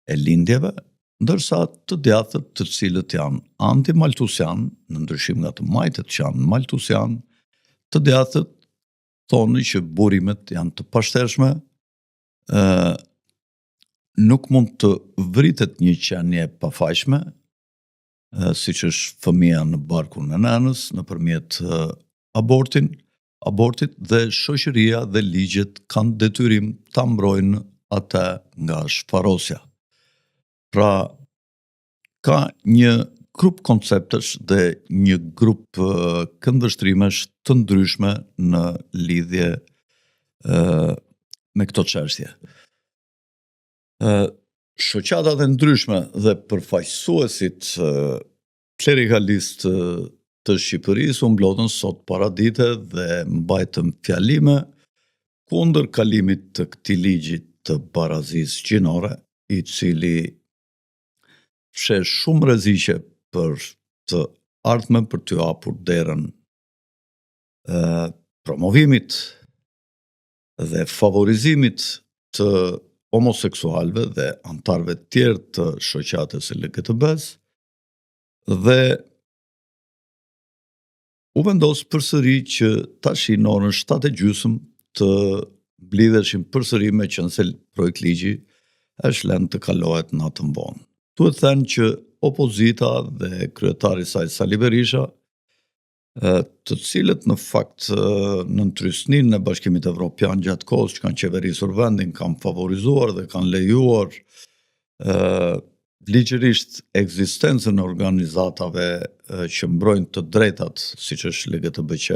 e lindjeve, ndërsa të djathët të cilët janë anti-maltusian, në ndryshim nga të majtët që janë maltusian, të djathët thonë që burimet janë të pashtershme, nuk mund të vritet një qenie pafajshme, siç është fëmia në barkun e nënës, nëpërmjet abortit, dhe shoqëria dhe ligjet kanë detyrim ta mbrojnë atë nga shfarosja. Pra, ka një grup konceptesh dhe një grup këndvështrimesh të ndryshme në lidhje me këto çështje. Shoqatat e ndryshme dhe përfaqësuesit klerikalistë të Shqipërisë u mblodhën sot paradite dhe mbajtën fjalime kundër kalimit të këtij ligji të barazisë gjinore, i cili fsheh shumë rreziqe për të ardhmen, për t'u hapur derën promovimit dhe favorizimit të homoseksualëve dhe antarëve tjerë të shoqatës LGTB-s, dhe u vendos përsëri që tashi në orën 7:30 të mblidheshin përsëri, me qenë se projekt ligji është lënë të kalohet natën vonë. Duhet thënë që opozita dhe kryetari i saj Sali Berisha, të cilët në fakt në ndrysninë e Bashkimit Evropian gjatë kohës që kanë qeverisur vendin, kanë favorizuar dhe kanë lejuar ligjërisht ekzistencën e organizatave që mbrojnë të drejtat, siç është LGTBQ